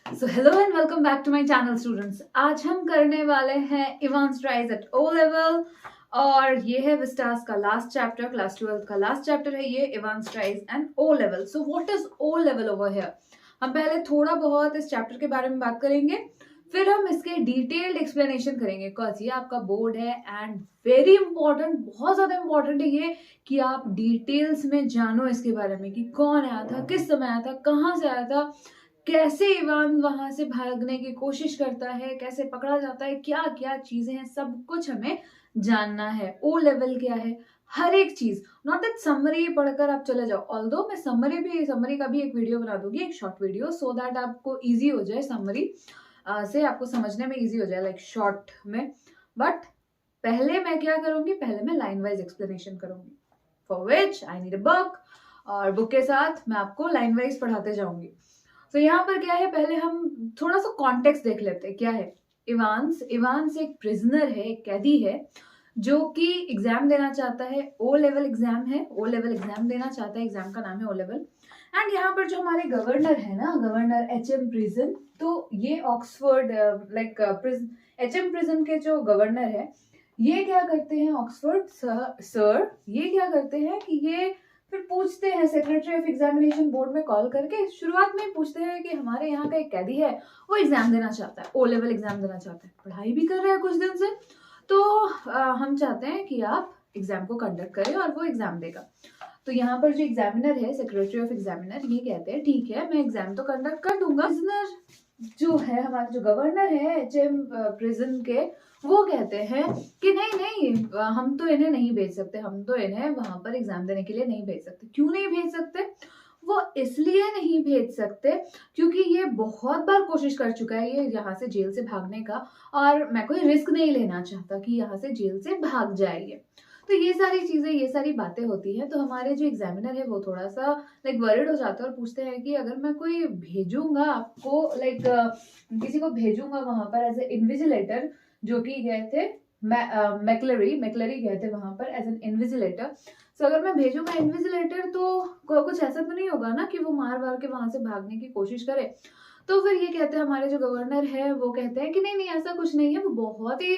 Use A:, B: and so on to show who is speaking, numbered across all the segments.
A: So hello and welcome back to my channel students. आज हम करने वाले हैं Evans tries an O level और ये है विस्टास का लास्ट चैप्टर, क्लास 12 का लास्ट चैप्टर है ये Evans tries an O level. So what is O level over here? हम पहले थोड़ा बहुत इस चैप्टर के बारे में बात करेंगे, फिर हम इसके डिटेल्ड एक्सप्लेनेशन करेंगे बिकॉज ये आपका बोर्ड है एंड वेरी इंपॉर्टेंट, बहुत ज्यादा इंपॉर्टेंट है ये कि आप डिटेल्स में जानो इसके बारे में कि कौन आया था, किस समय आया था, कहाँ से आया था, कैसे इवान वहां से भागने की कोशिश करता है, कैसे पकड़ा जाता है, क्या क्या चीजें हैं, सब कुछ हमें जानना है। ओ लेवल क्या है, हर एक चीज, नॉट दैट समरी पढ़कर आप चले जाओ। ऑल्दो मैं समरी का भी एक वीडियो बना दूंगी, एक शॉर्ट वीडियो, सो दैट आपको इजी हो जाए, समरी से आपको समझने में इजी हो जाए, लाइक शॉर्ट में। बट पहले मैं क्या करूंगी, पहले मैं लाइन वाइज एक्सप्लेनेशन करूंगी, for which I need a book, और बुक के साथ मैं आपको लाइन वाइज पढ़ाते जाऊंगी। तो यहाँ पर क्या है, पहले हम थोड़ा सा कॉन्टेक्स्ट देख लेते हैं। क्या है इवांस? इवांस एक प्रिजनर है, एक कैदी है जो कि एग्जाम देना चाहता है। ओ लेवल एग्जाम है, ओ लेवल एग्जाम देना चाहता है, एग्जाम का नाम है ओ लेवल। एंड यहाँ पर जो हमारे गवर्नर है ना, गवर्नर एचएम प्रिजन, तो ये ऑक्सफोर्ड लाइक एचएम प्रिजन के जो गवर्नर है, ये क्या करते हैं, ऑक्सफोर्ड सर ये क्या करते हैं कि ये फिर पूछते हैं सेक्रेटरी ऑफ एग्जामिनेशन बोर्ड में कॉल करके, शुरुआत में पूछते हैं कि हमारे यहाँ का एक कैदी है, वो एग्जाम देना चाहता है, ओ लेवल एग्जाम देना चाहता है, पढ़ाई भी कर रहा है कुछ दिन से, तो हम चाहते हैं कि आप एग्जाम को कंडक्ट करें और वो एग्जाम देगा। तो यहाँ पर जो एग्जामिनर है, सेक्रेटरी ऑफ एग्जामिनर, ये कहते हैं ठीक है मैं एग्जाम तो कंडक्ट कर दूंगा। जो है हमारे जो गवर्नर है एचएम प्रिजन के, वो कहते हैं कि नहीं नहीं हम तो इन्हें नहीं भेज सकते, हम तो इन्हें वहां पर एग्जाम देने के लिए नहीं भेज सकते। क्यों नहीं भेज सकते? वो इसलिए नहीं भेज सकते क्योंकि ये बहुत बार कोशिश कर चुका है ये यहाँ से जेल से भागने का, और मैं कोई रिस्क नहीं लेना चाहता कि यहाँ से जेल से भाग जाए। तो ये सारी चीजें, ये सारी बातें होती हैं। तो हमारे जो एग्जामिनर है वो थोड़ा सा लाइक वरिड हो जाते हैं और पूछते हैं कि अगर मैं कोई भेजूंगा आपको, लाइक किसी को भेजूंगा वहां पर एज ए इन्विजिलेटर, जो कि गए थे मैकलरी गए थे वहां पर एज एन इन्विजिलेटर। सो अगर मैं भेजूंगा इन्विजिलेटर तो कुछ ऐसा तो नहीं होगा ना कि वो मार मार के वहां से भागने की कोशिश करे। तो फिर ये कहते हैं, हमारे जो गवर्नर है वो कहते हैं कि नहीं नहीं ऐसा कुछ नहीं है, वो बहुत ही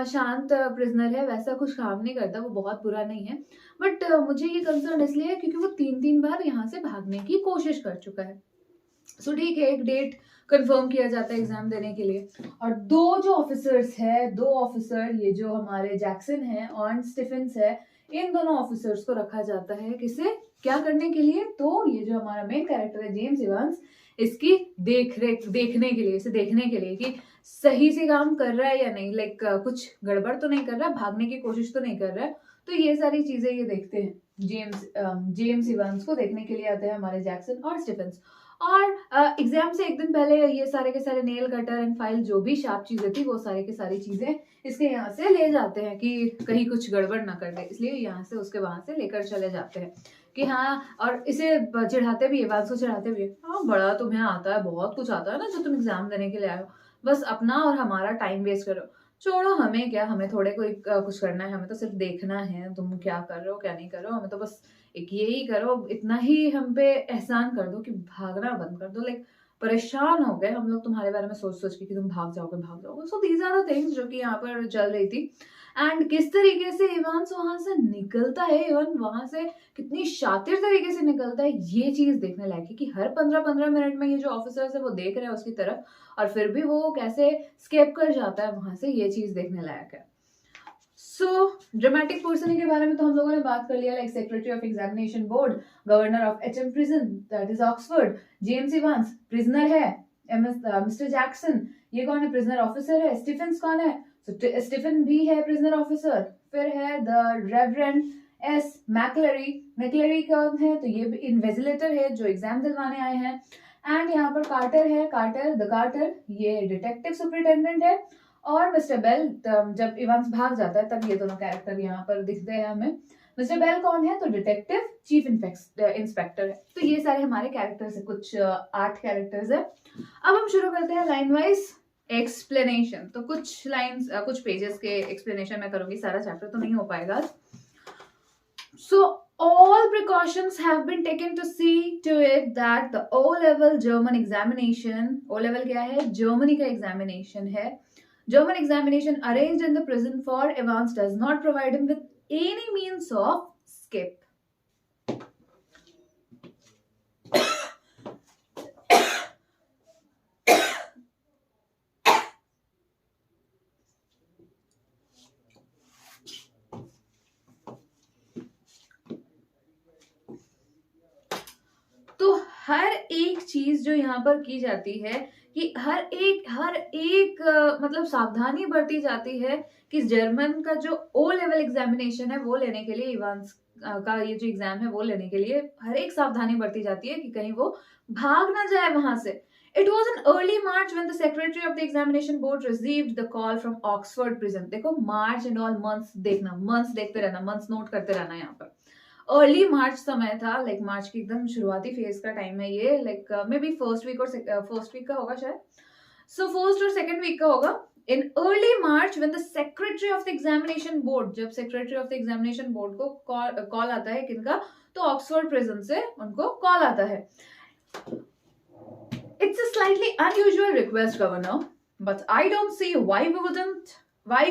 A: शांत प्रिजनर है, वैसा कुछ काम नहीं करता, वो बहुत बुरा नहीं है। बट मुझे ये कंसर्न इसलिए है क्योंकि वो 3 बार यहाँ से भागने की कोशिश कर चुका है। सो ठीक है, एक डेट कंफर्म किया जाता है एग्जाम देने के लिए, और दो ऑफिसर, ये जो हमारे जैक्सन है और स्टीफेंस है, इन दोनों ऑफिसर्स को रखा जाता है किसे, क्या करने के लिए? तो ये जो हमारा मेन कैरेक्टर है जेम्स इवांस, इसकी देखने के लिए, इसे देखने के लिए कि सही से काम कर रहा है या नहीं, लाइक कुछ गड़बड़ तो नहीं कर रहा, भागने की कोशिश तो नहीं कर रहा है। तो ये सारी चीजें ये देखते हैं, जेम्स इवांस को देखने के लिए आते हैं हमारे जैक्सन और स्टीफेंस। और एग्जाम से एक दिन पहले ये सारे के सारे नेल कटर एंड फाइल, जो भी शार्प चीजें थी, वो सारी की सारी चीजें इसके यहाँ से ले जाते हैं कि कहीं कुछ गड़बड़ ना कर दे, इसलिए यहाँ से उसके वहां से लेकर चले जाते हैं कि हाँ। और इसे चिढ़ाते भी है, बात को चिढ़ाते भी है, हाँ बड़ा तुम्हें आता है, बहुत कुछ आता है ना जो तुम एग्जाम देने के लिए आए हो, बस अपना और हमारा टाइम वेस्ट करो, छोड़ो, हमें क्या, हमें थोड़े कोई कुछ करना है, हमें तो सिर्फ देखना है तुम क्या कर रहे हो क्या नहीं कर रहे हो, हमें तो बस एक यही करो, इतना ही हम पे एहसान कर दो कि भागना बंद कर दो। लाइक परेशान हो गए हम लोग तुम्हारे बारे में सोच सोच के कि तुम भाग जाओगे। So these are the things जो कि यहाँ पर चल रही थी। एंड किस तरीके से इवांस वहां से निकलता है, इवन वहां से कितनी शातिर तरीके से निकलता है, ये चीज देखने लायक है कि हर 15-15 मिनट में ये जो ऑफिसर्स है वो देख रहे हैं उसकी तरफ, और फिर भी वो कैसे स्केप कर जाता है वहां से, ये चीज देखने लायक है। सो ड्रामेटिक पर्सन के बारे में तो हम लोगों ने बात कर लिया, like secretary of examination board, governor of HM prison that is Oxford, James Evans prisoner है, मिस्टर जैक्सन ये कौन है, प्रिजनर ऑफिसर है, स्टीफेंस कौन है, स्टीफन भी है प्रिजनर ऑफिसर, फिर है द रेवरेंड एस मैकलरी कौन है, तो ये इन्वेजिलेटर है जो एग्जाम दिलवाने आए हैं। एंड यहाँ पर कार्टर है, कार्टर ये डिटेक्टिव सुपरिटेंडेंट है, और मिस्टर बेल, जब इवांस भाग जाता है तब ये दोनों कैरेक्टर यहाँ पर दिखते हैं हमें। मिस्टर बेल कौन है, तो डिटेक्टिव चीफ इंस्पेक्टर है। तो ये सारे हमारे कैरेक्टर्स है, कुछ 8 कैरेक्टर्स है। अब हम शुरू करते हैं लाइन वाइज एक्सप्लेनेशन। तो कुछ लाइंस, कुछ पेजेस के एक्सप्लेनेशन मैं करूंगी, सारा चैप्टर तो नहीं हो पाएगा। सो all precautions have been taken to see to it that the O-level German examination, O-level क्या है, Germany का examination है, German examination arranged in the prison for Evans does not provide him with any means of escape. तो हर एक चीज जो यहाँ पर की जाती है कि हर एक मतलब सावधानी बरती जाती है कि जर्मन का जो ओ लेवल एग्जामिनेशन है वो लेने के लिए, इवांस का ये जो एग्जाम है वो लेने के लिए हर एक सावधानी बरती जाती है कि कहीं वो भाग ना जाए वहां से. It was in early March when the secretary of the examination board received the call from Oxford prison. देखो मार्च एंड ऑल मंथ्स देखना, मंथ्स देखते रहना, मंथ्स नोट करते रहना. यहाँ पर अर्ली मार्च समय था, लाइक मार्च की एकदम शुरुआती फेज का टाइम है ये, like may be first week का होगा शायद. सो फर्स्ट और सेकंड वीक का होगा. In early March when the secretary of the examination board, जब secretary of the examination board को कॉल आता है किनका, तो ऑक्सफोर्ड प्रिजन से उनको कॉल आता है. It's a slightly unusual request, Governor, but I don't see why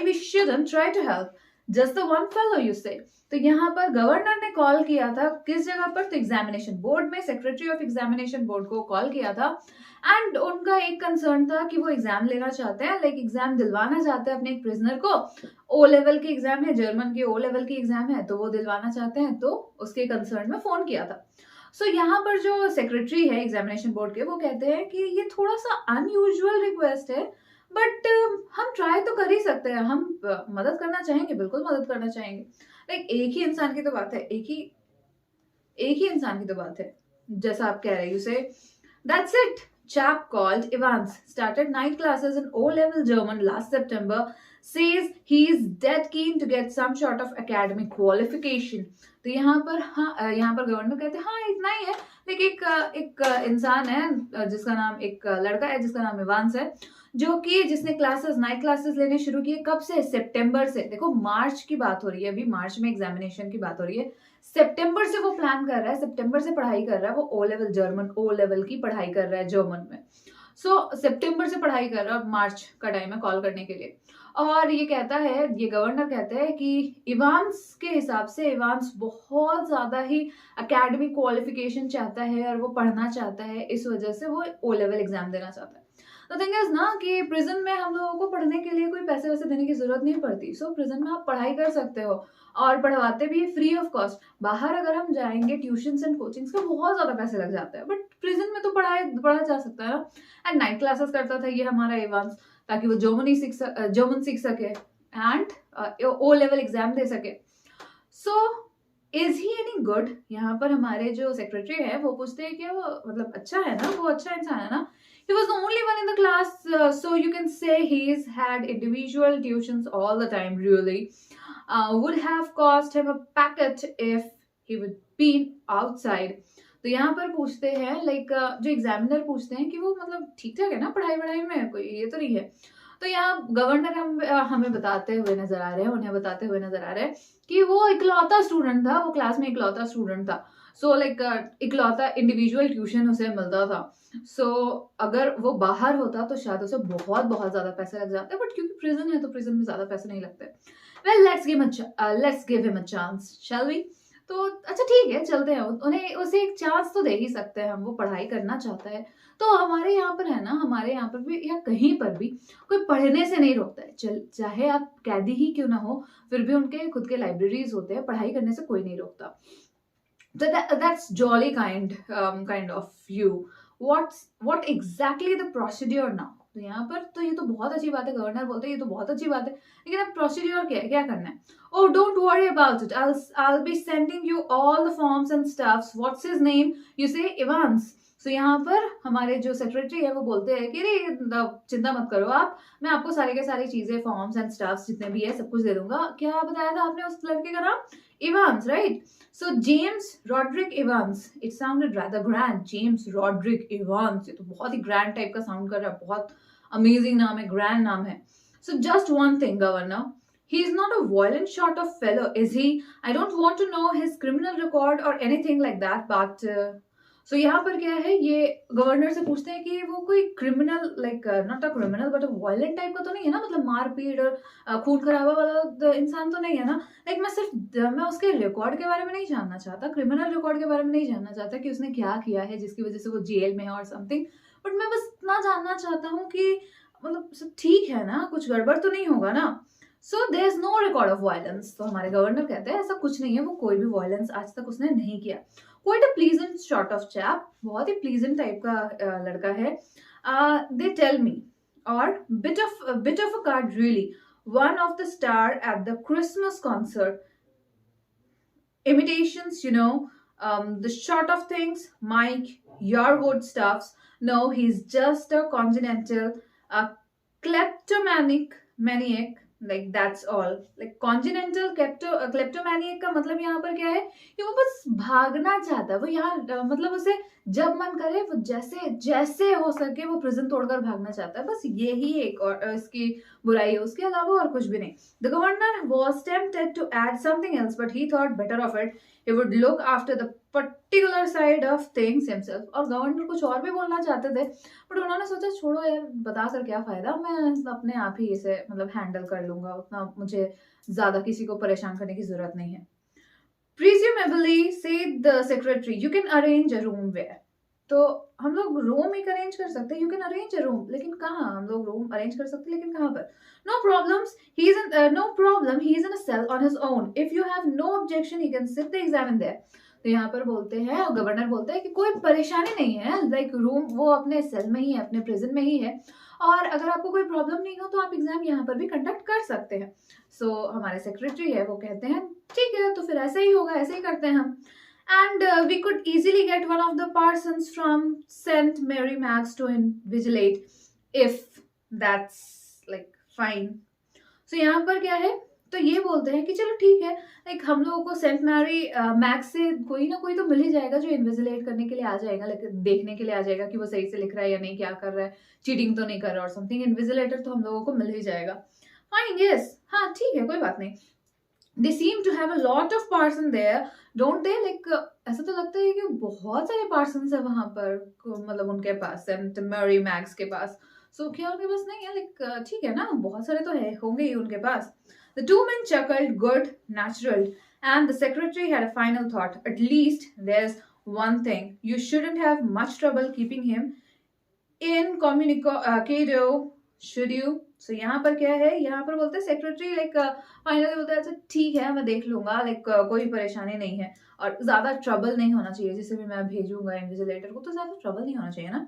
A: we shouldn't try to help. Just the one fellow, you say. तो यहाँ पर गवर्नर ने कॉल किया था किस जगह पर, तो एग्जामिनेशन बोर्ड में, सेक्रेटरी ऑफ एग्जामिनेशन बोर्ड को कॉल किया था. एंड उनका एक कंसर्न था कि वो एग्जाम लेना चाहते हैं, लाइक एग्जाम दिलवाना चाहते हैं अपने एक प्रिजनर को. ओ लेवल की एग्जाम है, जर्मन की ओ लेवल की एग्जाम है, तो वो दिलवाना चाहते हैं, तो उसके कंसर्न में फोन किया था. सो यहाँ पर जो सेक्रेटरी है एग्जामिनेशन बोर्ड के, वो कहते हैं कि ये थोड़ा सा अनयूजुअल रिक्वेस्ट है, बट हम ट्राई तो कर ही सकते हैं, हम मदद करना चाहेंगे, बिल्कुल मदद करना चाहेंगे. लाइक एक ही इंसान की तो बात है, एक ही इंसान की तो बात है, जैसा आप कह रहे हैं. यू से that's it. Chap called Evans started night classes in O-level German last September. Says he is dead keen to get some sort of academic qualification. तो यहाँ पर गवर्नर कहते हैं हाँ इतना ही है. लेकिन एक इंसान है जिसका नाम, एक लड़का है जिसका नाम इवांस है, जो कि जिसने नाइट क्लासेस लेने शुरू किए. कब से? सितंबर से. देखो मार्च की बात हो रही है, अभी मार्च में एग्जामिनेशन की बात हो रही है. सितंबर से वो प्लान कर रहा है, सितंबर से पढ़ाई कर रहा है. वो O level German O level की पढ़ाई कर रहा है जर्मन में. सो सितंबर से पढ़ाई कर रहा है, मार्च का टाइम है कॉल करने के लिए. और ये कहता है, ये गवर्नर कहते हैं कि इवांस के हिसाब से इवांस बहुत ज्यादा ही एकेडमिक क्वालिफिकेशन चाहता है और वो पढ़ना चाहता है, इस वजह से वो ओ लेवल एग्जाम देना चाहता है. तो थिंग इज ना कि प्रिजन में हम लोगों को पढ़ने के लिए कोई पैसे वैसे देने की जरूरत नहीं पड़ती. सो प्रिजन में आप पढ़ाई कर सकते हो और पढ़वाते भी फ्री ऑफ कॉस्ट. बाहर अगर हम जाएंगे ट्यूशंस एंड कोचिंग्स का बहुत ज्यादा पैसे लग जाते हैं, बट प्रिजन में तो पढ़ा जा सकता है ना. एंड नाइट क्लासेस करता था ये हमारा इवांस, ताकि वो जर्मन सीख सके एंड ओ लेवल एग्जाम दे सके. So is he any good? यहाँ पर हमारे जो सेक्रेटरी है वो पूछते हैं कि वो मतलब अच्छा है ना, वो अच्छा इंसान है ना. He was the only one in the class, so you can say he's had individual tuitions all the time, really. Would have cost him a packet if he would been outside. तो यहाँ पर पूछते हैं, like जो examiner पूछते हैं कि वो मतलब ठीक ठाक है ना पढ़ाई में, कोई ये तो नहीं है. तो यहाँ गवर्नर हमें बताते हुए नजर आ रहे हैं, उन्हें बताते हुए नजर आ रहे हैं कि वो इकलौता स्टूडेंट था, वो क्लास में इकलौता स्टूडेंट था. सो लाइक इकलौता इंडिविजुअल ट्यूशन उसे मिलता था. सो अगर वो बाहर होता तो शायद उसे बहुत बहुत ज्यादा पैसे लग जाते, बट क्योंकि प्रिजन है तो प्रिजन में ज्यादा पैसे नहीं लगते. Well let's give him a chance, shall we. तो अच्छा ठीक है, चलते हैं, उन्हें उसे एक चांस तो दे ही सकते हैं हम, वो पढ़ाई करना चाहता है. तो हमारे यहाँ पर है ना, हमारे यहाँ पर भी या कहीं पर भी कोई पढ़ने से नहीं रोकता है. चाहे आप कैदी ही क्यों ना हो, फिर भी उनके खुद के लाइब्रेरीज होते हैं, पढ़ाई करने से कोई नहीं रोकता. So that's jolly kind of you. What exactly the procedure now? तो यहाँ पर तो ये तो बहुत अच्छी बात है, गवर्नर बोलते हैं ये तो बहुत अच्छी बात है, लेकिन अब प्रोसीड्योर क्या है, क्या करना है? Oh, don't worry about it. I'll be sending you all the forms and stuffs. What's his name? You say Evans. So यहाँ पर हमारे जो सेक्रेटरी है वो बोलते हैं कि अरे चिंता मत करो आप, मैं आपको सारी के सारी चीजें, फॉर्म्स एंड स्टाफ्स जितने भी है सब कुछ दे दूंगा. क्या बताया था आपने उस लड़के का नाम? Evans, right? So James Roderick Evans. It sounded rather grand. James Roderick Evans. ये तो बहुत ही grand type का sound कर रहा है, बहुत amazing नाम है, grand नाम है. So just one thing, Governor. He is not a violent sort of fellow, is he? I don't want to know his criminal record or anything like that, but so यहाँ पर क्या है, ये governor से पूछते हैं कि वो कोई criminal, like not a criminal but a violent type का तो नहीं है ना, मतलब मारपीट और खून खराबा वाला इंसान तो नहीं है ना। लाइक मैं उसके रिकॉर्ड के बारे में नहीं जानना चाहता, क्रिमिनल रिकॉर्ड के बारे में नहीं जानना चाहता कि उसने क्या किया है जिसकी वजह से वो जेल में है और समथिंग, बट मैं बस इतना जानना चाहता हूँ कि मतलब सब ठीक है ना, कुछ गड़बड़ तो नहीं होगा ना। So there is no record of violence. तो हमारे गवर्नर कहते हैं ऐसा कुछ नहीं है, वो कोई भी वायलेंस आज तक उसने नहीं किया। Quite a pleasant sort of chap, बहुत ही प्लीजेंट टाइप का लड़का है। दे टेल मी, और bit of a card really, one of the star at the Christmas concert, imitations, the short of things, Mike, your good stuffs. No, he's just a congenital, a kleptomaniac, like that's all. Like congenital kleptomaniac का मतलब यहाँ पर क्या है कि वो बस भागना चाहता है। वो यहाँ मतलब उसे जब मन करे वो जैसे जैसे हो सके वो प्रिजन तोड़कर भागना चाहता है, बस यही एक और इसकी बुराई है, उसके अलावा और कुछ भी नहीं। The governor was tempted to add something else, but he thought better of it. He would look after the particular side of things himself. और गवर्नर कुछ और भी बोलना चाहते थे, बट उन्होंने सोचा छोड़ो यार, बता कर क्या फायदा, मैं अपने आप ही इसे मतलब हैंडल कर लूंगा, उतना मुझे ज्यादा किसी को परेशान करने की जरूरत नहीं है। Presumably, said the secretary, you can arrange a room where. तो हम लोग रूम एक अरेंज कर सकते हैं, you can arrange a room, लेकिन कहाँ हम लोग रूम अरेंज कर सकते हैं, लेकिन कहाँ पर? No problems, he is in a cell on his own, if you have no objection he can sit the exam in there. तो यहाँ पर बोलते हैं, और गवर्नर बोलते हैं कि कोई परेशानी नहीं है, लाइक रूम वो अपने सेल में ही है, अपने प्रिजन में ही है, और अगर आपको कोई प्रॉब्लम नहीं हो तो आप एग्जाम यहाँ पर भी कंडक्ट कर सकते हैं। सो हमारे सेक्रेटरी है वो कहते हैं ठीक है, तो फिर ऐसे ही होगा, ऐसे ही करते हैं हम। And we could easily get one of the parsons from St. Mary Max to invigilate, if that's like fine. So यहाँ पर क्या है, तो ये बोलते हैं कि चलो ठीक है, लाइक हम लोगों को सेंट मैरी मैक्स से कोई ना कोई तो मिल ही जाएगा जो इन्विजिलेट करने के लिए आ जाएगा, लेकिन देखने के लिए आ जाएगा कि वो सही से लिख रहा है या नहीं, क्या कर रहा है, चीटिंग तो नहीं कर रहा और समथिंग। इन्विजिलेटर तो हम लोगों को मिल ही जाएगा। फाइन, यस, हाँ ठीक है, कोई बात नहीं। They seem to have a lot of parson there, don't they? Like ऐसा तो लगता है कि बहुत सारे parsons है वहां पर, मतलब उनके पास, सेंट मैरी मैक्स के पास। सो क्या उनके पास नहीं है? लाइक ठीक है ना, बहुत सारे तो है, होंगे ही उनके पास। The two men chuckled, good, natural, and the secretary had a final thought. At least there's one thing. You shouldn't have much trouble keeping him incommunicado, should you? So यहाँ पर क्या है, यहाँ पर बोलते हैं सेक्रेटरी लाइक फाइनली बोलता है अच्छा ठीक है मैं देख लूंगा, लाइक कोई परेशानी नहीं है, और ज्यादा ट्रबल नहीं होना चाहिए, जिसे भी मैं भेजूंगा इन्विजिलेटर को तो ज्यादा ट्रबल नहीं होना चाहिए ना।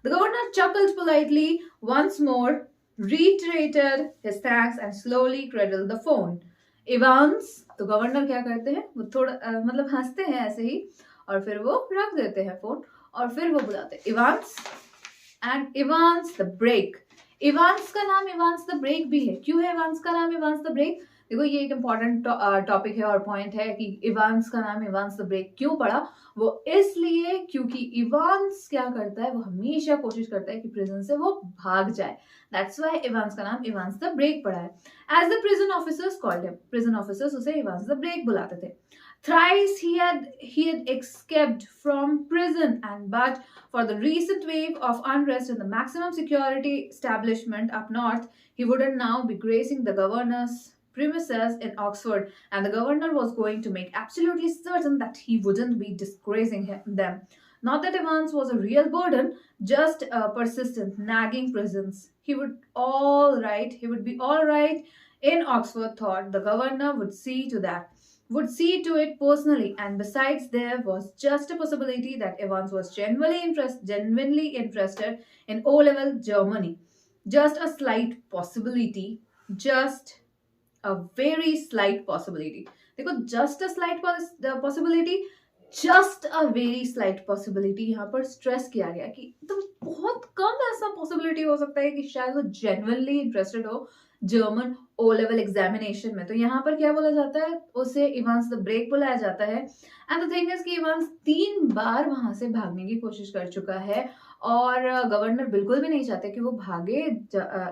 A: The governor chuckled politely once more, reiterated his thanks and slowly cradled the phone. Evans, तो गवर्नर क्या करते हैं, वो थोड़ा मतलब हंसते हैं ऐसे ही, और फिर वो रख देते हैं फोन, और फिर वो बुलाते हैं Evans, and Evans the break. Evans का नाम इवांस द ब्रेक भी है, क्यों है इवांस का नाम इवांस द ब्रेक? देखो ये एक इम्पॉर्टेंट टॉपिक है और पॉइंट है कि इवांस का नाम इवांस द ब्रेक क्यों पड़ा। वो इसलिए क्योंकि इवांस क्या करता है, वो हमेशा कोशिश करता है कि प्रिजन से वो भाग जाए, दैट्स व्हाई इवांस का नाम इवांस द ब्रेक पड़ा है। As the prison officers called him, prison officers उसे इवांस द ब्रेक बुलाते थे। Thrice he had escaped from prison, and but for the recent wave of unrest in the maximum security establishment up north, he wouldn't now be gracing the governor's premises in Oxford, and the governor was going to make absolutely certain that he wouldn't be disgracing them. Not that Evans was a real burden, just a persistent, nagging presence. He would be all right in Oxford, thought. The governor would see to it personally, and besides there was just a possibility that Evans was genuinely interested in O-level Germany. Just a slight possibility, just a very slight possibility. देखो just a slight possibility, just a very slight possibility यहाँ पर stress किया गया कि तो बहुत कम ऐसा possibility हो सकता है कि शायद वो जेन्युइनली इंटरेस्टेड हो जर्मन ओ लेवल एग्जामिनेशन में। तो यहाँ पर क्या बोला जाता है, उसे इवांस द ब्रेक बुलाया जाता है। एंड द थिंग इज कि इवांस 3 बार वहां से भागने की कोशिश कर चुका है, और गवर्नर बिल्कुल भी नहीं चाहते कि वो भागे,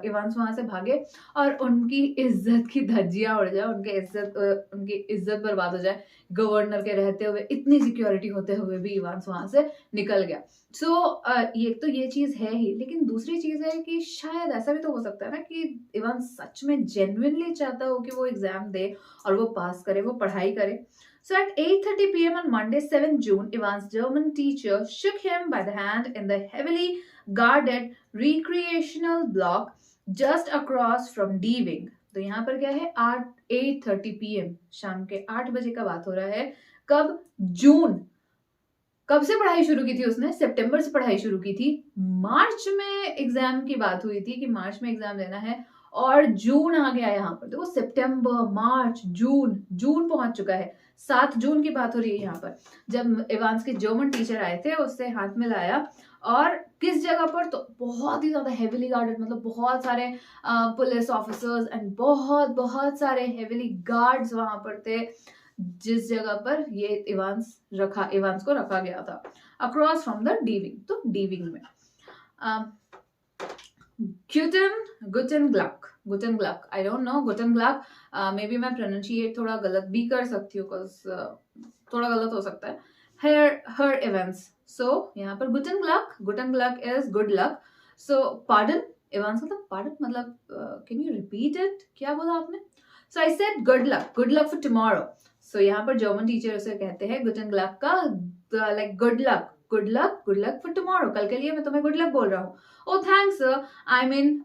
A: इवांस वहां से भागे और उनकी इज्जत की धज्जियां उड़ जाए, उनकी इज्जत बर्बाद हो जाए। गवर्नर के रहते हुए, इतनी सिक्योरिटी होते हुए भी इवांस वहां से निकल गया। सो ये तो ये चीज है ही, लेकिन दूसरी चीज है कि शायद ऐसा भी तो हो सकता है ना कि इवांस सच में जेन्युइनली चाहता हो कि वो एग्जाम दे और वो पास करे, वो पढ़ाई करे। So at 8:30 p.m. on Monday, 7 June, Ivan's German teacher shook him by the hand in the heavily guarded recreational block just across from D Wing. तो यहाँ पर क्या है, 8:30 p.m. शाम के 8 बजे का बात हो रहा है। कब? जून। कब से पढ़ाई शुरू की थी उसने? सितंबर से पढ़ाई शुरू की थी। मार्च में एग्जाम की बात हुई थी कि मार्च में एग्जाम देना है और जून आ गया यहाँ पर। देखो सितंबर, मार्च, जून, जून पहुंच चुका है। 7 जून की बात हो रही है यहाँ पर, जब इवांस के जर्मन टीचर आए थे, उससे हाथ मिलाया। और किस जगह पर? तो बहुत ही ज्यादा हेविली गार्डेड, मतलब बहुत सारे पुलिस ऑफिसर्स एंड बहुत बहुत सारे हेविली गार्ड्स वहां पर थे, जिस जगह पर ये इवांस को रखा गया था, अक्रॉस फ्रॉम द डीविंग। तो डीविंग में गुटन ग्लक, आई डोंट नो, गुटन ग्लक, मे बी मैं प्रोनाउंशिएट थोड़ा गलत भी कर सकती हूँ, थोड़ा गलत हो सकता है। हर इवेंट्स, सो यहाँ पर गुटन ग्लक is good luck. So pardon, इवांस मतलब पार्डन मतलब कैन यू रिपीट इट, क्या बोला आपने? So I said good luck for tomorrow. So यहाँ पर जर्मन टीचर उसे कहते हैं गुटन ग्लक का, like good luck for tomorrow, कल के लिए मैं तुम्हें गुड लक बोल रहा हूँ। ओ थैंक्स, आई मीन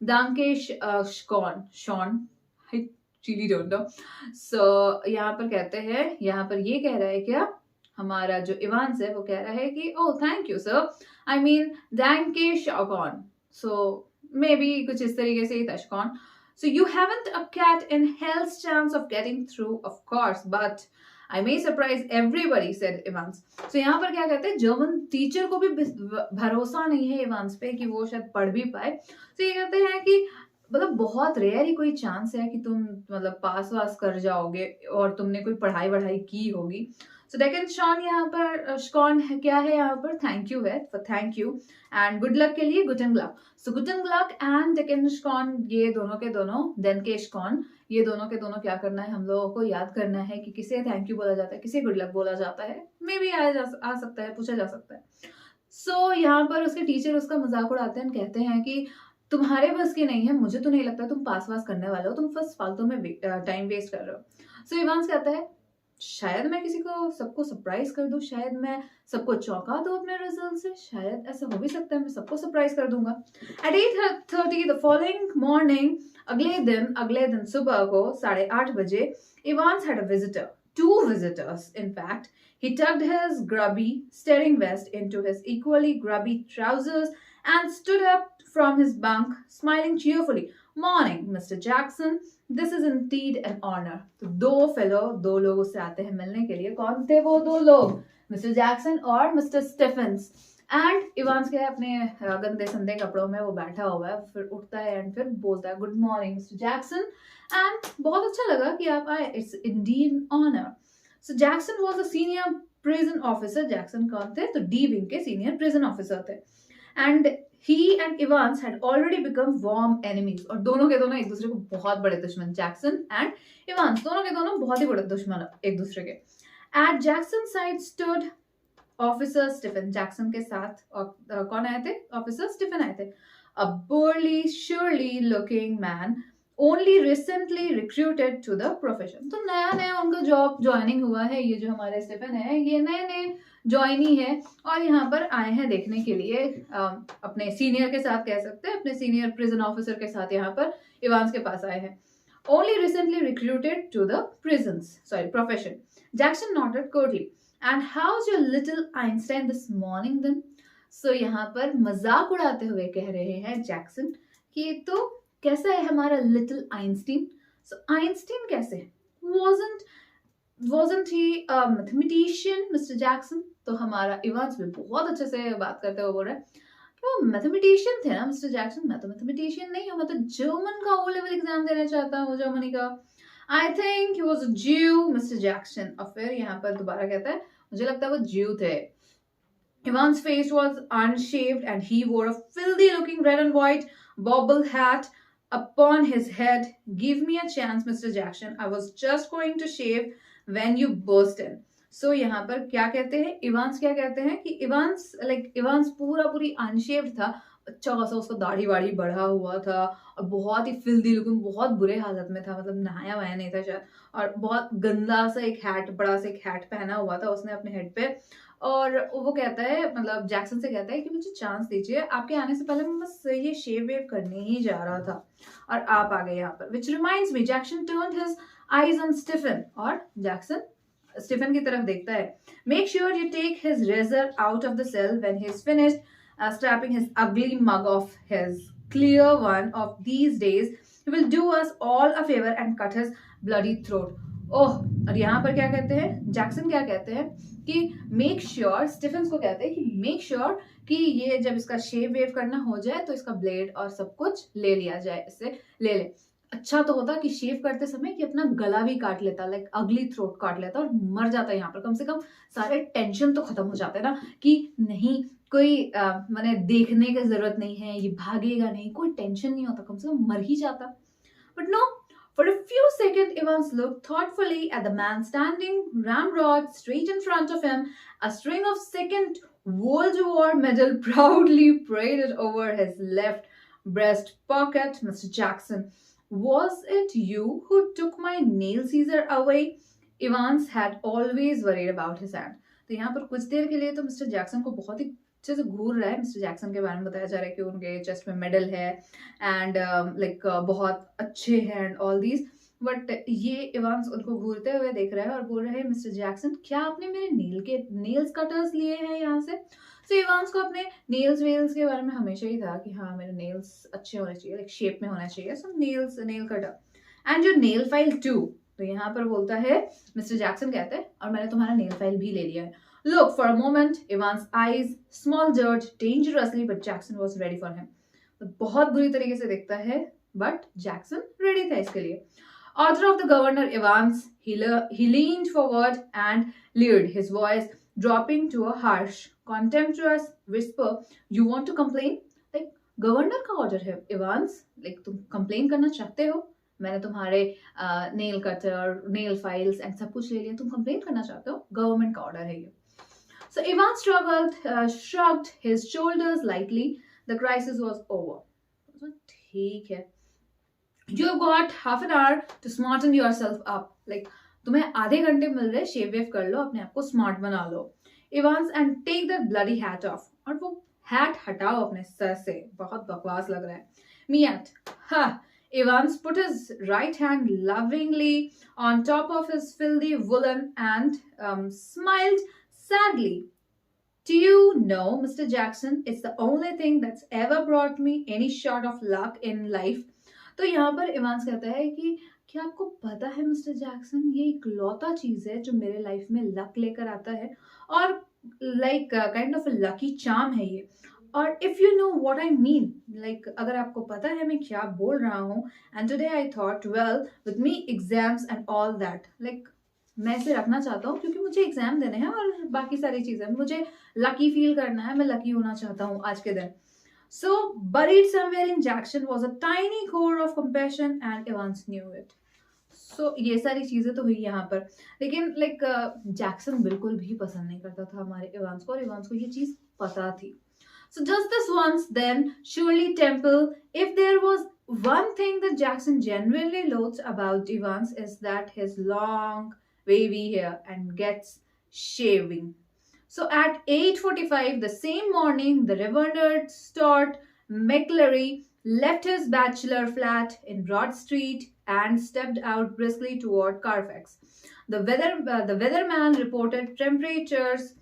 A: दांकेश शॉन, I really don't know. So यहाँ पर कहते हैं, यहाँ पर ये कह रहा है क्या, हमारा जो इवांस है वो कह रहा है कि oh thank you sir, I mean दांकेश शॉन। सो मे बी कुछ इस तरीके से ही तशकॉन। So you haven't a cat in hell's chance of getting through, of course, but I may surprise everybody, said Evans. So यहाँ पर क्या कहते हैं, जर्मन टीचर को भी भरोसा नहीं है इवांस पे कि वो शायद पढ़ भी पाए। तो ये कहते हैं कि मतलब बहुत रेयर ही कोई चांस है कि तुम मतलब पास वास कर जाओगे और तुमने कोई पढ़ाई वढ़ाई की होगी। सो डेकन शॉन, यहाँ पर शॉन क्या है, यहाँ पर थैंक यू है, for thank you, and good luck के लिए गुटन ग्लक। सो गुटन ग्लक एंड डेकन शॉन, ये दोनों के दोनों, देन के शॉन, ये दोनों के दोनों क्या करना है, हम लोगों को याद करना है कि किसे थैंक यू बोला जाता है, किसे गुड लक बोला जाता है। मे बी आ सकता है, पूछा जा सकता है। सो यहाँ पर उसके टीचर उसका मजाक उड़ाते हैं, कहते हैं कि तुम्हारे बस की नहीं है, मुझे तो नहीं लगता तुम पास वास करने वाले हो, तुम बस फालतू में टाइम वेस्ट कर रहे हो। सो इवांस कहता है शायद मैं किसी को, सबको सरप्राइज कर दूं, शायद मैं सबको चौंका दूं अपने रिजल्ट से, शायद ऐसा हो भी सकता है, मैं सबको सरप्राइज कर दूंगा। एट 8:30 द फॉलोइंग मॉर्निंग, अगले दिन सुबह को 8:30 बजे, Evans had a visitor, 2 visitors in fact. He tucked his grubby staring vest into his equally grubby trousers and stood up from his bunk, smiling cheerfully. Morning, Mr. Jackson. This is indeed an honor. तो दो लोग उससे आते हैं मिलने के लिए। कौन थे वो 2 लोग? मिस्टर जैक्सन और मिस्टर स्टेफेंस। एंड इवांस के अपने गंदे संदे कपड़ों में वो बैठा हुआ है, फिर उठता है एंड फिर बोलता है good morning mister Jackson, and बहुत अच्छा लगा कि आप आए, it's indeed an honour. So Jackson was a senior prison officer. Jackson कौन थे? तो डी विंग के सीनियर प्रिजन ऑफिसर थे। And he and Evans had already become warm enemies, और दोनों के दोनों एक दूसरे को बहुत बड़े दुश्मन, जैक्सन एंड इवांस दोनों के दोनों बहुत ही बड़े दुश्मन एक दूसरे के। At Jackson's side stood officer Stephen. Jackson के साथ कौन आए थे? ऑफिसर स्टीफन आए थे। A burly, surly looking man only recently recruited to the profession. तो नया नया उनका जॉब ज्वाइनिंग हुआ है, ये जो हमारे स्टीफन है ये नए नए ज्वाइनी है और यहाँ पर आए हैं देखने के लिए अपने सीनियर के साथ, कह सकते हैं अपने सीनियर प्रिजन ऑफिसर के साथ यहाँ पर इवांस के पास आए हैं। Only recently recruited to the profession. Jackson nodded coldly. And how's your little Einstein this morning then? So यहाँ पर मजाक उड़ाते हुए कह रहे हैं जैक्सन कि तो कैसा है हमारा लिटिल आइंस्टीन। सो आइंस्टीन कैसे? wasn't he a mathematician, Mr. Jackson? तो हमारा इवांस भी बहुत अच्छे से बात करते हुए बोल रहा है कि वो मैथमेटिशियन थे ना मिस्टर जैक्सन। मैं तो मैथमेटिशियन नहीं हूँ, मैं तो जर्मन का O लेवल एग्जाम देना चाहता हूँ, जर्मनी का। I think he was a ज्यू, मिस्टर जैक्सन। और फिर यहाँ पर दोबारा कहता है मुझे लगता है वो ज्यू थे। Ivan's face was unshaved and he wore a filthy looking red and white bobble hat upon his head. Give me a chance, Mr. Jackson. I was just going to shave when you burst in. So यहाँ पर क्या कहते हैं, Evans क्या कहते हैं कि Evans पूरा पूरी अनशेव्ड था, अच्छा खासा उसका दाढ़ी वाड़ी बढ़ा हुआ था और बहुत ही फिल्दी लुकिंग, बहुत बुरे हालत में था, मतलब नहाया वाया नहीं था शायद, और बहुत गंदा सा एक हैट, बड़ा सा एक हैट पहना हुआ था उसने अपने हेड पे। और वो कहता है, मतलब जैक्सन से कहता है कि मुझे चांस दीजिए, आपके आने से पहले मैं बस ये शेव वेव करने ही जा रहा था और आप आ गए यहाँ पर। Which reminds me, Jackson turned his eyes on Stephen, और जैक्सन स्टीफन की तरफ देखता है। Make sure you take his razor out of the cell when he is finished strapping his ugly mug of his clear one of these days. He will do us all a favor and cut his bloody throat. ओह, और यहाँ पर क्या कहते हैं, Jackson क्या कहते हैं कि मेक श्योर, स्टीफन को कहते हैं कि मेक श्योर कि ये जब इसका शेव वेव करना हो जाए तो इसका ब्लेड और सब कुछ ले लिया जाए, इससे ले ले। अच्छा तो होता कि शेव करते समय कि अपना गला भी काट लेता, लाइक अगली थ्रोट काट लेता और मर जाता। यहाँ पर कम से कम सारे टेंशन तो खत्म हो जाते ना, कि नहीं कोई मैंने देखने की जरूरत नहीं है, ये भागेगा नहीं, कोई टेंशन नहीं होता, कम से कम मर ही जाता। But no, for a few seconds, Evans looked thoughtfully at the man standing ramrod straight in front of him, a string of second World War medal proudly paraded over his left breast pocket. Mr. Jackson, was it you who took my nail Caesar away? Evans had always worried about his hand. तो यहाँ पर कुछ देर के लिए तो mister Jackson को बहुत ही अच्छे से घूर रहा है। मिस्टर जैक्सन के बारे में बताया जा रहा है कि उनके चेस्ट में मेडल है एंड बहुत अच्छे हैं एंड ऑल दीज, बट ये इवांस उनको घूरते हुए देख रहा है और बोल रहे हैं, मिस्टर जैक्सन क्या आपने मेरे नेल्स कटर्स लिए हैं यहाँ से? तो इवांस को अपने नेल्स वेल्स के बारे में हमेशा ही था कि हाँ मेरे नेल्स अच्छे होने चाहिए, लाइक शेप में होना चाहिए, so nail cutter and your nail file too. तो यहाँ पर बोलता है, मिस्टर जैक्सन कहते हैं, और मैंने तुम्हारा नेल फाइल भी ले लिया है। Look, for a moment, Ivan's eyes smoldered dangerously, but Jackson was ready for him. तो बहुत बुरी तरीके से देखता है, but Jackson ready था इसके लिए। Order of the governor, Evans. He leaned forward and leered, his voice dropping to a harsh, contemptuous whisper. You want to complain? Like governor का ऑर्डर है इवांस, लाइक तुम कंप्लेन करना चाहते हो, मैंने तुम्हारे nail cutter, nail files and सब कुछ ले लिया, तुम कंप्लेन करना चाहते हो, गवर्नमेंट का ऑर्डर है ये। So Ivan shrugged his shoulders lightly. The crisis was over. ठीक है, you've got half an hour to smarten yourself up. Like तुम्हें आधे घंटे मिल रहे, शेव वेव कर लो, अपने आप को स्मार्ट बना लो। Evans, and take that bloody hat off. और वो हैट हटाओ अपने सर से, बहुत बकवास लग रहा है। Miat, ha! Evans put his right hand lovingly on top of his filthy woolen and smiled sadly. Do you know, Mr. Jackson, it's the only thing that's ever brought me any shot of luck in life. तो यहाँ पर Evans कहता है कि क्या आपको पता है मिस्टर जैक्सन, ये इकलौता चीज है जो मेरे लाइफ में लक लेकर आता है, और like kind of lucky charm है ये। और if you know what I mean, like अगर आपको पता है मैं क्या बोल रहा हूँ, and today I thought well with me exams and all that, like मैं इसे रखना चाहता हूँ क्योंकि मुझे एग्जाम देने हैं और बाकी सारी चीजें, मुझे लकी फील करना है, मैं लकी होना चाहता हूँ आज के दिन। सो buried somewhere in Jackson was a tiny core of compassion and Evans knew it. So ये सारी चीजें तो हुई यहाँ पर, लेकिन लाइक जैक्सन बिल्कुल भी पसंद नहीं करता था हमारे इवांस को, और इवांस को ये चीज पता थी। So just this once, then surely Temple, if there was one thing that Jackson genuinely loathed about Evans is that his long wavy hair and gets shaving. So at 8:45 the same morning, the Reverend Stott McCleary left his bachelor flat in Broad Street and stepped out briskly toward Carfax. The weatherman reported temperatures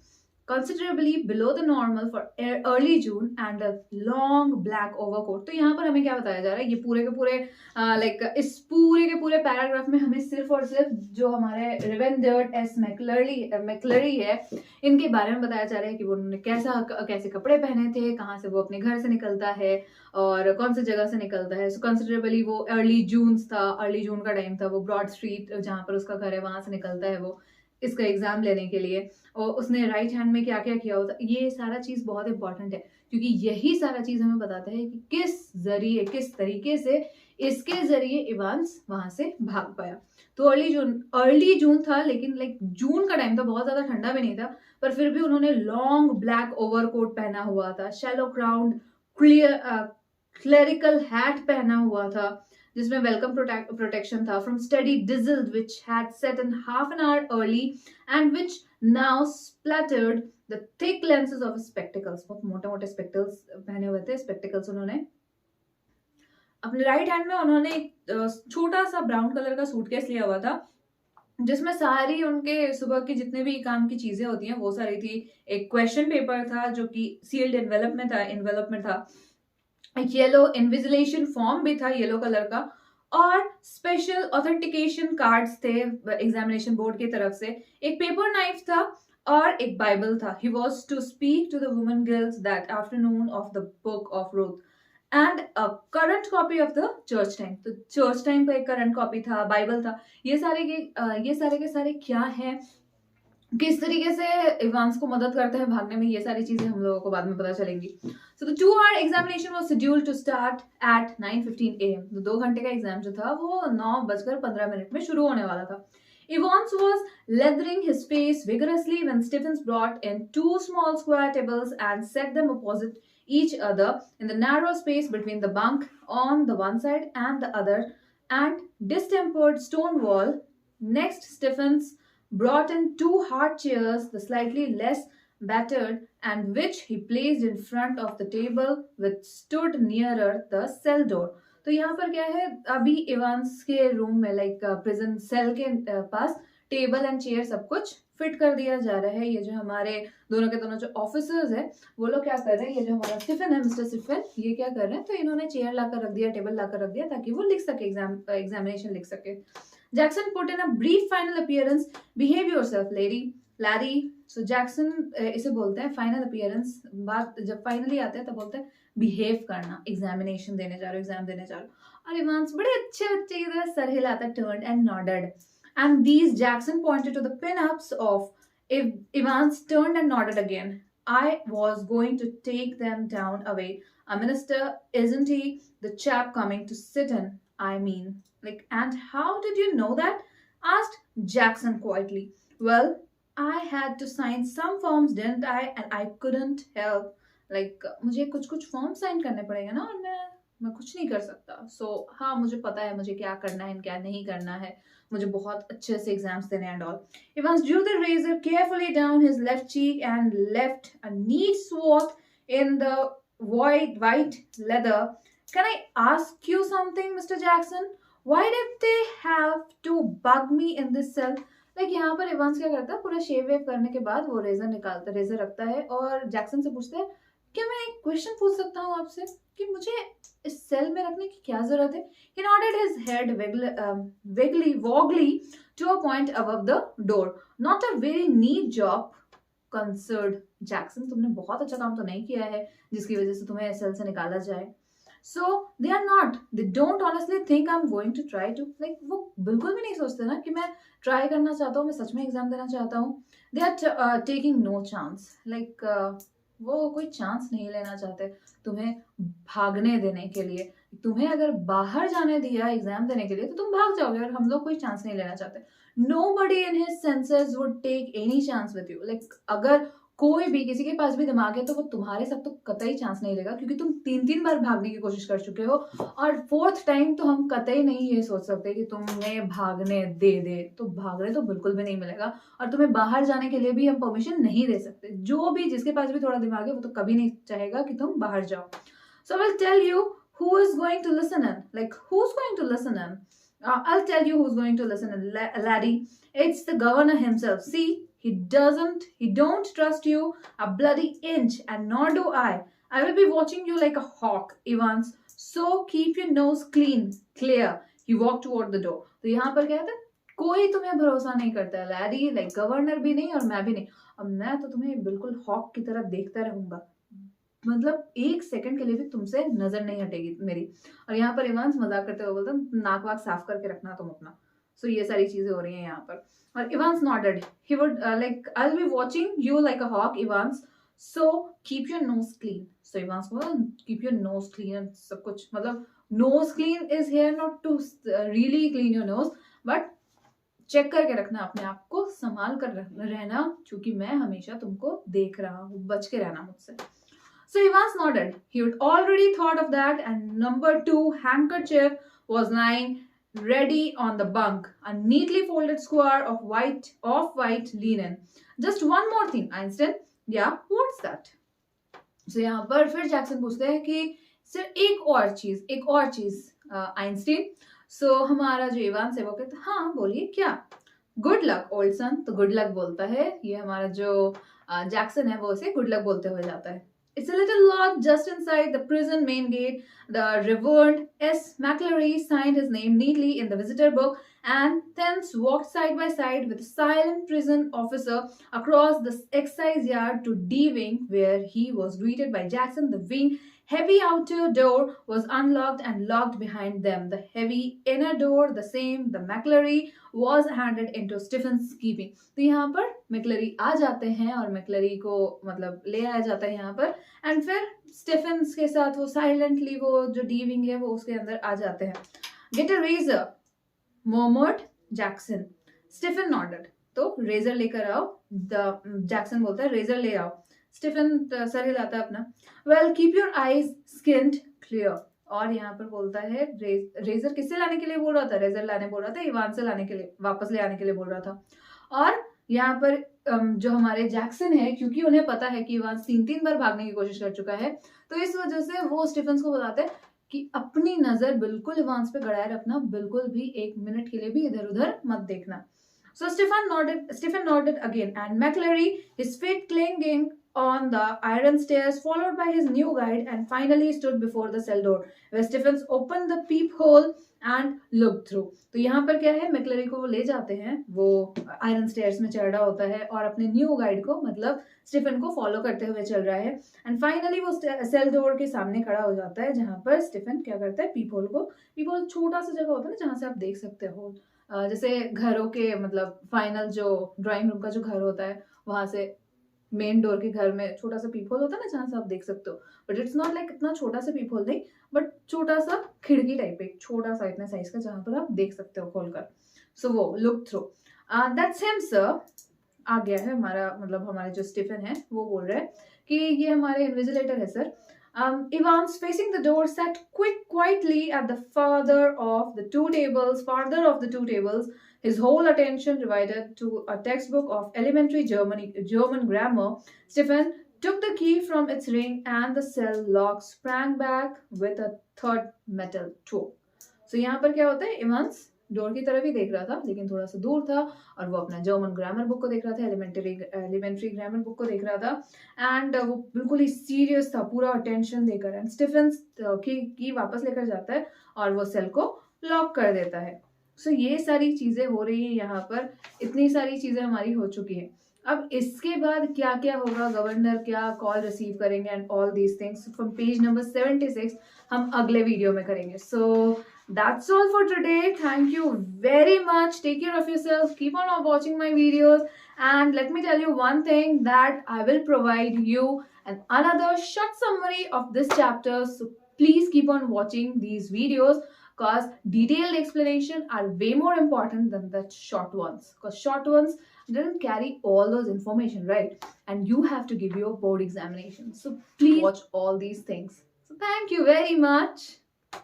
A: considerably below the normal for early June and a long black overcoat. तो यहाँ पर हमें क्या बताया जा रहा है, ये पूरे के पूरे लाइक इस पूरे के पूरे पैराग्राफ में हमें सिर्फ और सिर्फ जो हमारे रेवेंडर्ट एस मैक्लरी है, इनके बारे में बताया जा रहा है कि वो उन्होंने कैसे कपड़े पहने थे, कहाँ से वो अपने घर से निकलता है और कौन सी जगह से निकलता है। सो कंसिडरेबली वो अर्ली जून का टाइम था, वो ब्रॉड स्ट्रीट जहाँ पर उसका घर है वहां से निकलता है वो इसका एग्जाम लेने के लिए, और उसने राइट हैंड में क्या क्या किया होता, ये सारा चीज बहुत इंपॉर्टेंट है, क्योंकि यही सारा चीज हमें बताता है कि किस जरिए, किस तरीके से इसके जरिए इवांस वहां से भाग पाया। तो अर्ली जून था, लेकिन लाइक जून का टाइम था, बहुत ज्यादा ठंडा भी नहीं था, पर फिर भी उन्होंने लॉन्ग ब्लैक ओवरकोट पहना हुआ था, शैलो क्राउंड क्लेरिकल हैट पहना हुआ था, जिसमें वेलकम प्रोटेक्शन था from steady drizzle which had set in half an hour early and which now splattered the thick lenses of spectacles. बहुत मोटे मोटे स्पेक्टिकल्स पहने हुए थे, स्पेक्टिकल्स उन्होंने अपने राइट हैंड में, उन्होंने एक छोटा सा ब्राउन कलर का सूटकेस लिया हुआ था, जिसमें सारी उनके सुबह की जितने भी काम की चीजें होती हैं वो सारी थी। एक क्वेश्चन पेपर था जो कि सील्ड एनवेलप में था, एक येलो इन्विजिलेशन फॉर्म भी था येलो कलर का, और स्पेशल ऑथेंटिकेशन कार्ड्स थे एग्जामिनेशन बोर्ड की तरफ से, एक पेपर नाइफ था और एक बाइबल था। He was to speak to the women girls that afternoon of the book of Ruth and a current copy of the church time. तो चर्च टाइम का एक करंट कॉपी था, बाइबल था, ये सारे के सारे क्या है, किस तरीके से इवांस को मदद करते हैं भागने में, ये सारी चीजें हम लोगों को बाद में पता चलेंगी। So the 2 hour examination was scheduled to start at 9:15 AM। तो 2 घंटे का एग्जाम जो था वो 9:15 में शुरू होने वाला था। Evans was leathering his face vigorously when Stephens brought in 2 small square tables and set them opposite each other in the narrow space between the bunk on the one side and the other and distempered stone wall. Next, Stephens brought in 2 hard chairs, the slightly less battered, and which he placed in front of the table which stood nearer the cell door. तो यहाँ पर क्या है, अभी Evans के room में like prison cell के पास table and chair सब कुछ फिट कर दिया जा रहा है। ये जो हमारे दोनों के दोनों जो ऑफिसर्स है वो लोग क्या कर रहे हैं, ये जो हमारा स्टीफन है, मिस्टर स्टीफन, ये क्या कर रहे हैं, तो इन्होंने चेयर लाकर रख दिया, टेबल लाकर रख दिया ताकि वो लिख सके, एग्जामिनेशन लिख सके। Jackson put in a brief final appearance, behave yourself Larry. So Jackson इसे बोलते हैं फाइनल अपीयरेंस, बात जब फाइनली आते हैं तब बोलते हैं बिहेव करना, एग्जामिनेशन देने जा रहे हो, एग्जाम देने जा रहे हो। और इवांस बड़े अच्छे बच्चे की तरह सर हिलाता, turned and nodded, and these Jackson pointed to the pin-ups of Evans turned and nodded again. I was going to take them down away. A minister, isn't he? The chap coming to sit in, I mean. Like, and how did you know that? Asked Jackson quietly. Well, I had to sign some forms, didn't I? And I couldn't help. Like, मुझे कुछ form sign करने पड़ेगा ना, और मैं कुछ नहीं कर सकता। सो हाँ, मुझे पता है मुझे क्या करना है क्या नहीं करना है, मुझे बहुत अच्छे से एग्जाम्स देने and all. Evans drew the razor carefully down his left cheek and left a neat swath in the white leather. Can I ask you something, Mr. Jackson? Why did they have to bug me in this cell? Like यहाँ पर Evans क्या करता है, पूरा शेव wave करने के बाद वो रेजर रखता है और जैक्सन से पूछता है, क्या मैं एक क्वेश्चन पूछ सकता हूँ आपसे कि मुझे इस सेल में रखने की क्या जरूरत है? He nodded his head vaguely to a point above the door. Not a very neat job, concerned Jackson. तुमने बहुत अच्छा काम तो नहीं किया है जिसकी वजह से तुम्हें सेल से निकाला जाए। So they are not. They don't honestly think I'm going to try to. Like वो बिल्कुल भी नहीं सोचते ना कि मैं ट्राई करना चाहता हूँ, मैं सच में एग्जाम देना चाहता हूँ। They are taking no chance. Like वो कोई चांस नहीं लेना चाहते तुम्हें भागने देने के लिए। तुम्हें अगर बाहर जाने दिया एग्जाम देने के लिए तो तुम भाग जाओगे, और हम लोग कोई चांस नहीं लेना चाहते। Nobody in his senses would take any chance with you. Like अगर कोई भी, किसी के पास भी दिमाग है तो वो तुम्हारे साथ तो कतई चांस नहीं लेगा, क्योंकि तुम 3 बार भागने की कोशिश कर चुके हो, और 4th टाइम तो हम कतई नहीं ये सोच सकते कि तुम्हें भागने दे। तो भागने तो बिल्कुल भी नहीं मिलेगा, और तुम्हें बाहर जाने के लिए भी हम परमिशन नहीं दे सकते। जो भी, जिसके पास भी थोड़ा दिमाग है वो तो कभी नहीं चाहेगा कि तुम बाहर जाओ। So I will tell you who is going to listen in. Like who's going to listen in? I'll tell you who's going to listen in, laddie. It's the governor himself. See, he don't trust you a bloody inch, and nor do I. I will be watching you like a hawk, Evans. So keep your nose clear. He walked toward the door. तो यहाँ पर क्या था, कोई तुम्हें भरोसा नहीं करता है लैडी, लाइक गवर्नर भी नहीं और मैं भी नहीं। अब मैं तो तुम्हें बिल्कुल हॉक की तरह देखता रहूंगा, मतलब 1 सेकंड के लिए भी तुमसे नजर नहीं हटेगी मेरी। और यहाँ पर इवांस मजाक करते हुए बोलता, नाक वाक साफ करके रखना तुम अपना। सो ये सारी चीजें हो रही हैं यहाँ पर. और Evans nodded. He would like, I'll be watching you like a hawk, Evans. So keep your nose clean. So Evans बोला keep your nose clean and सब कुछ, मतलब nose clean is here not to really clean your nose, but check करके रखना अपने आप को, संभाल कर रहना, क्योंकि मैं हमेशा तुमको देख रहा हूँ, बच के रहना मुझसे. So Evans nodded. He had already thought of that, and number 2 handkerchief was lying ready on the bunk, a neatly folded square of white linen. Just one more thing, Einstein. Yeah, what's that? So यहाँ पर फिर Jackson पूछते हैं कि सिर्फ एक और चीज आइंस्टीन. सो हमारा जो इवांस है वो कहता है हाँ बोलिए क्या. Good luck old son. तो गुड लक बोलता है, ये हमारा जो जैक्सन है वो उसे गुड लक बोलते हुए जाता है. It's a little lot just inside the prison main gate. The Reverend S. McClary signed his name neatly in the visitor book and thence walked side by side with a silent prison officer across the excise yard to D wing, where he was greeted by Jackson. The wing heavy outer door was unlocked and locked behind them. The heavy inner door the same. The McClary was handed into Stephen's keeping. तो यहाँ पर मैक्लरी आ जाते हैं और मैक्लरी को मतलब ले आया जाता है यहाँ पर, एंड फिर स्टीफेंस के साथ वो साइलेंटली वो जो डी विंग है वो उसके अंदर आ जाते हैं. Get a razor murmured Jackson. Stephen nodded. तो रेजर लेकर आओ. जैक्सन बोलता है रेजर ले आओ. स्टीफन सर हिलाता है अपना. Well keep your eyes skinned clear. और यहाँ पर बोलता है रेजर किससे लाने के लिए बोल रहा था? रेजर लाने बोल रहा था, इवान से लाने के लिए, वापस ले आने के लिए बोल रहा था. और यहाँ पर जो हमारे जैक्सन है, क्योंकि उन्हें पता है कि इवान 3 बार भागने की कोशिश कर चुका है, तो इस वजह से वो स्टीफन को बताते हैं कि अपनी नजर बिल्कुल इवांस पे गड़ाए रखना, बिल्कुल भी 1 मिनट के लिए भी इधर उधर मत देखना. So Stephen nodded again, and McClary, his feet clinging on the iron stairs, followed by his new guide, and finally stood before the cell door, where Stephen opened the peephole and looked through. तो यहाँ पर क्या है, मैक्लरी को वो ले जाते हैं, वो आयरन स्टेयर्स में चढ़ रहा होता है और अपने न्यू गाइड को मतलब स्टीफन को फॉलो करते हुए चल रहा है. एंड फाइनली वो सेल डोर के सामने खड़ा हो जाता है, जहाँ पर स्टीफन क्या करता है, पीपहोल छोटा सा जगह होता है ना जहाँ से आप देख सकते हो, जैसे घरों के मतलब फाइनल जो ड्राइंग रूम का जो घर होता है वहां से मेन डोर के घर में छोटा सा पीपहोल होता है ना जहाँ से आप देख सकते हो, बट इट्स नॉट लाइक इतना छोटा सा पीपहोल नहीं, बट छोटा सा खिड़की टाइप एक छोटा सा इतना साइज का जहाँ पर आप देख सकते हो खोलकर. सो वो look through. That's him sir. आ गया है हमारा मतलब हमारे जो स्टीफन है वो बोल रहे हैं कि ये हमारे इन्विजिलेटर है sir. Evans, facing the door, sat quietly at the farther of the two tables. His whole attention divided to a textbook of elementary German grammar. Stephen took the key from its ring, and the cell lock sprang back with a third metal toe. So यहाँ पर क्या होता है, Evans door की तरफ ही देख रहा था लेकिन थोड़ा सा दूर था, और वो अपना जर्मन ग्रामर बुक को देख रहा था, एलिमेंट्री ग्रामर बुक को देख रहा था, एंड वो बिल्कुल ही सीरियस था पूरा अटेंशन देकर. एंड स्टीफन की वापस लेकर जाता है और वो सेल को लॉक कर देता है. सो ये सारी चीजें हो रही है यहाँ पर, इतनी सारी चीजें हमारी हो चुकी है. अब इसके बाद क्या क्या होगा, गवर्नर क्या कॉल रिसीव करेंगे and all these things from page number 76 हम अगले वीडियो में करेंगे. सो that's all for today. Thank you very much. Take care of yourself. Keep on watching my videos. And let me tell you one thing, that I will provide you another short summary of this chapter. So please keep on watching these videos, because detailed explanation are way more important than the short ones. Because short ones didn't carry all those information, right? And you have to give your board examination. So please watch all these things. So thank you very much.